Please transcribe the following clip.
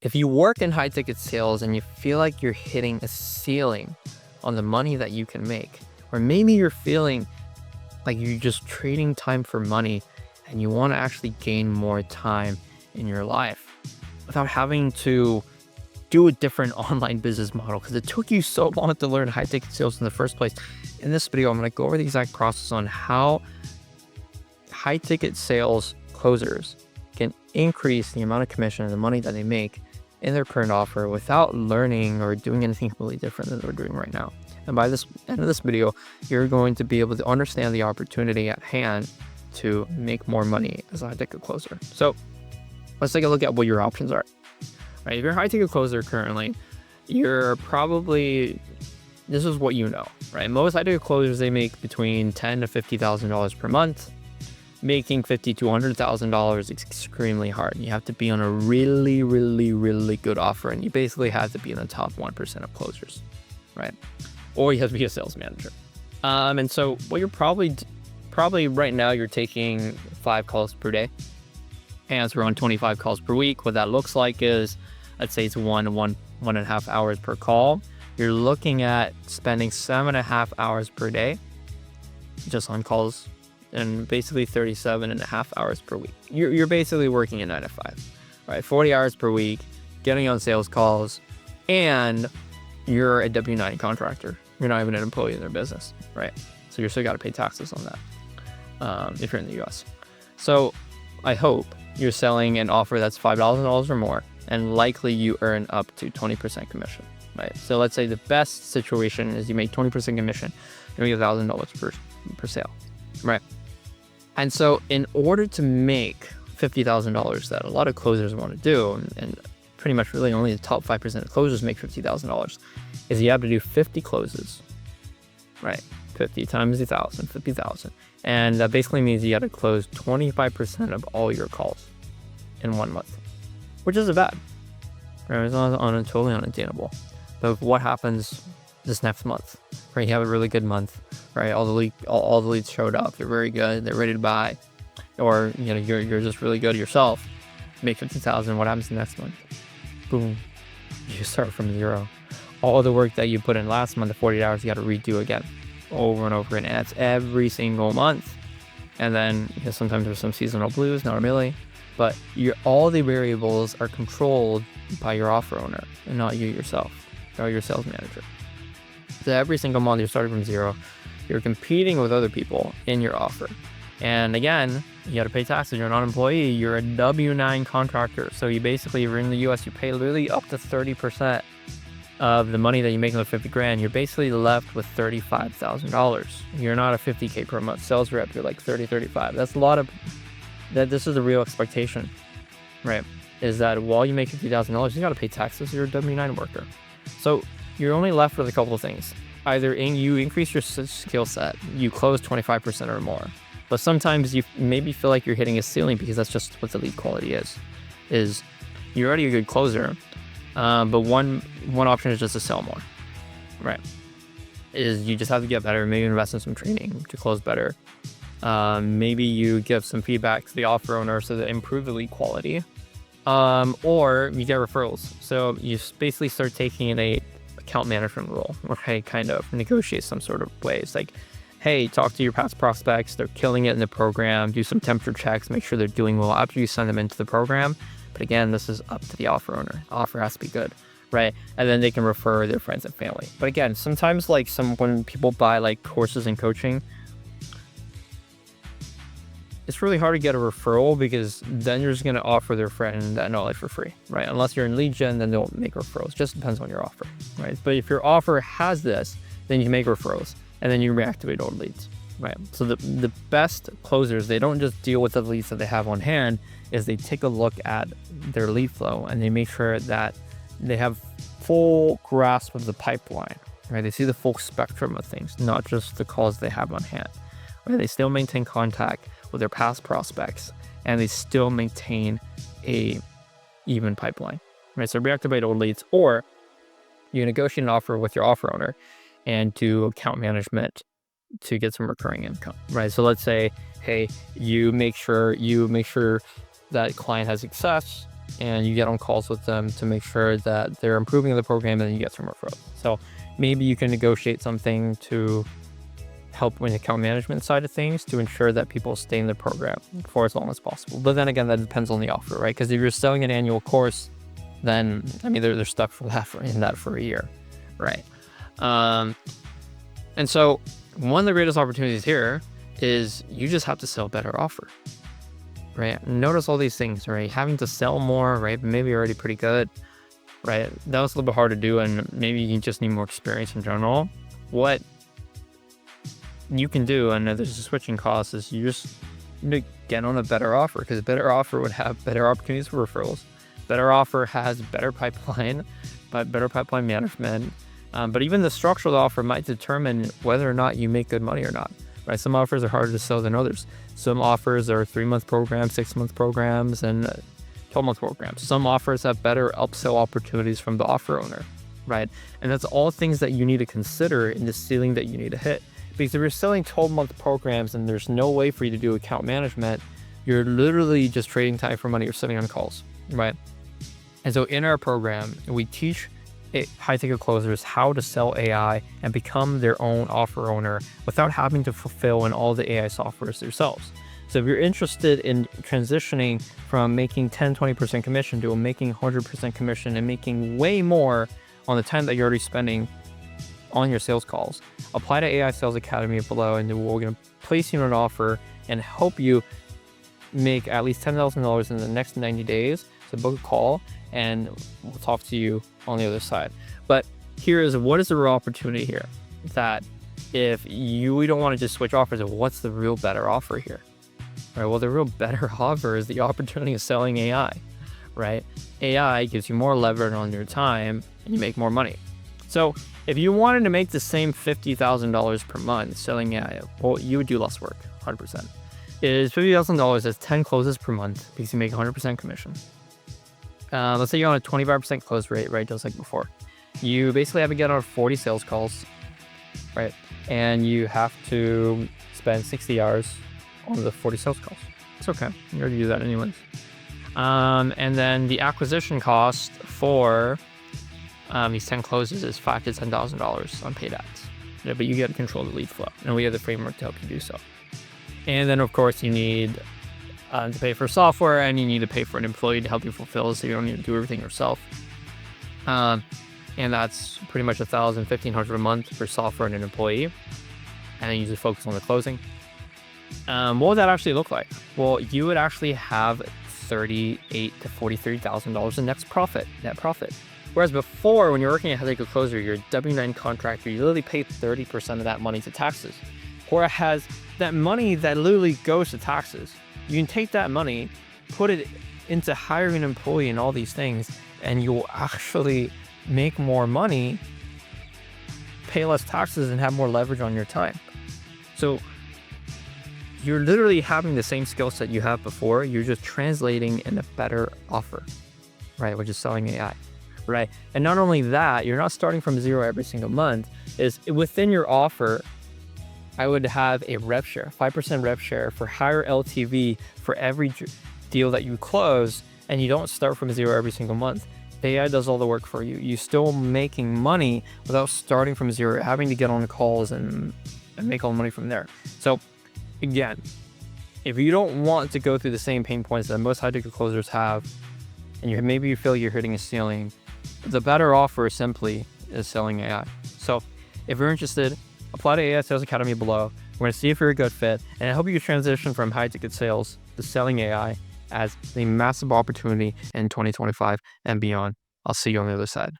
If you work in high ticket sales and you feel like you're hitting a ceiling on the money that you can make, or maybe you're feeling like you're just trading time for money and you want to actually gain more time in your life without having to do a different online business model because it took you so long to learn high ticket sales in the first place. In this video, I'm going to go over the exact process on how high ticket sales closers can increase the amount of commission and the money that they make in their current offer without learning or doing anything completely different than they're doing right now. And by this end of this video, you're going to be able to understand the opportunity at hand to make more money as a high ticket closer. So let's take a look at what your options are. Right, if you're a high ticket closer currently, you're probably, this is what you know, right? Most high ticket closers, they make between $10,000 to $50,000 per month. Making $50,000 to $100,000 is extremely hard. You have to be on a really, really, really good offer, and you basically have to be in the top 1% of closers, right? Or you have to be a sales manager. And so what you're probably right now, you're taking 5 calls per day, and it's around 25 calls per week. What that looks like is, let's say it's 1.5 hours per call. You're looking at spending 7.5 hours per day just on calls, and basically 37.5 hours per week. You're basically working a 9 to 5, right? 40 hours per week, getting on sales calls, and you're a W-9 contractor. You're not even an employee in their business, right? So you're still got to pay taxes on that if you're in the US. So I hope you're selling an offer that's $5,000 or more, and likely you earn up to 20% commission, right? So let's say the best situation is you make 20% commission, you make $1,000 per sale, right? And so in order to make $50,000 that a lot of closers want to do, and pretty much really only the top 5% of closers make $50,000, is you have to do 50 closes, right? 50 times 1,000, 50,000. And that basically means you got to close 25% of all your calls in 1 month, which isn't bad, right? It's not totally unattainable. But what happens this next month, right? You have a really good month, right? All the leads showed up. They're very good. They're ready to buy, or you're just really good yourself. Make 50,000. What happens the next month? Boom, you start from zero. All the work that you put in last month, the 40 hours, you got to redo again, over and over again. And that's every single month. And then sometimes there's some seasonal blues, not really, but all the variables are controlled by your offer owner and not you yourself or your sales manager. So every single month you're starting from zero. You're competing with other people in your offer. And again, you got to pay taxes. You're not an employee. You're a W-9 contractor. So you basically, if you're in the US, you pay literally up to 30% of the money that you make in the 50 grand. You're basically left with $35,000. You're not a 50K per month sales rep. You're like 30, 35. That's a lot of, this is the real expectation, right? Is that while you make $50,000, you got to pay taxes. You're a W-9 worker. So you're only left with a couple of things. Either you increase your skill set, you close 25% or more. But sometimes you maybe feel like you're hitting a ceiling because that's just what the lead quality is you're already a good closer. But one option is just to sell more, right? Is you just have to get better, maybe invest in some training to close better. Maybe you give some feedback to the offer owner so that improve the lead quality. Or you get referrals. So you basically start taking a account management role, okay, kind of negotiate some sort of ways, like, hey, talk to your past prospects, they're killing it in the program, do some temperature checks, make sure they're doing well after you send them into the program. But again, this is up to the offer owner. The offer has to be good, right? And then they can refer their friends and family. But again, sometimes when people buy like courses and coaching, it's really hard to get a referral because then you're just going to offer their friend that knowledge for free, right? Unless you're in lead gen, then they'll make referrals. Just depends on your offer, right? But if your offer has this, then you can make referrals and then you reactivate old leads, right? So the best closers, they don't just deal with the leads that they have on hand, is they take a look at their lead flow and they make sure that they have full grasp of the pipeline, right? They see the full spectrum of things, not just the calls they have on hand, right? They still maintain contact with their past prospects and they still maintain a even pipeline, right? So reactivate old leads, or you negotiate an offer with your offer owner and do account management to get some recurring income, right? So let's say, hey, you make sure that client has success and you get on calls with them to make sure that they're improving the program, and then you get some referrals. So maybe you can negotiate something to help with the account management side of things to ensure that people stay in the program for as long as possible. But then again, that depends on the offer, right? Because if you're selling an annual course, then I mean they're stuck for that for a year, right? And so one of the greatest opportunities here is you just have to sell a better offer, right? Notice all these things, right? Having to sell more, right? Maybe you're already pretty good, right? That was a little bit hard to do, and maybe you just need more experience in general. What you can do, and there's a switching cost, is you just need to get on a better offer, because a better offer would have better opportunities for referrals. Better offer has better pipeline, but better pipeline management. But even the structure of the offer might determine whether or not you make good money or not, right? Some offers are harder to sell than others. Some offers are 3-month programs, 6-month programs, and 12-month programs. Some offers have better upsell opportunities from the offer owner, right? And that's all things that you need to consider in the ceiling that you need to hit. Because if you're selling 12-month programs and there's no way for you to do account management, you're literally just trading time for money. You're sitting on calls, right? And so in our program, we teach high-ticket closers how to sell AI and become their own offer owner without having to fulfill in all the AI softwares themselves. So if you're interested in transitioning from making 10-20% commission to making 100% commission and making way more on the time that you're already spending on your sales calls, apply to AI Sales Academy below, and we're going to place you on an offer and help you make at least $10,000 in the next 90 days. So book a call and we'll talk to you on the other side. But here is what is the real opportunity here, that if we don't want to just switch offers, what's the real better offer here? Right? Well, the real better offer is the opportunity of selling AI, right? AI gives you more leverage on your time and you make more money. So if you wanted to make the same $50,000 per month selling AI, well, you would do less work, 100%. Is $50,000 as 10 closes per month because you make 100% commission. Let's say you're on a 25% close rate, right? Just like before. You basically have to get on 40 sales calls, right? And you have to spend 60 hours on the 40 sales calls. It's okay. You already do that anyways. And then the acquisition cost for these 10 closes is $5,000 to $10,000 on paid ads. Yeah, but you get to control the lead flow, and we have the framework to help you do so. And then, of course, you need to pay for software, and you need to pay for an employee to help you fulfill, so you don't need to do everything yourself. And that's pretty much $1,000, $1,500 a month for software and an employee. And then you just focus on the closing. What would that actually look like? Well, you would actually have $38,000 to $43,000 in net profit. Whereas before, when you're working at a closer, you're a W-9 contractor, you literally pay 30% of that money to taxes. Whereas that money that literally goes to taxes, you can take that money, put it into hiring an employee and all these things, and you'll actually make more money, pay less taxes, and have more leverage on your time. So you're literally having the same skill set you have before, you're just translating in a better offer, right? Which is selling AI, right? And not only that, you're not starting from zero every single month. Is within your offer, I would have a rev share, 5% rev share for higher LTV for every deal that you close, and you don't start from zero every single month. The AI does all the work for you. You're still making money without starting from zero, having to get on calls and make all the money from there. So again, if you don't want to go through the same pain points that most high-ticket closers have, and maybe you feel you're hitting a ceiling, the better offer simply is selling AI. So if you're interested, apply to AI Sales Academy below. We're going to see if you're a good fit, and I hope you transition from high-ticket sales to selling AI as a massive opportunity in 2025 and beyond. I'll see you on the other side.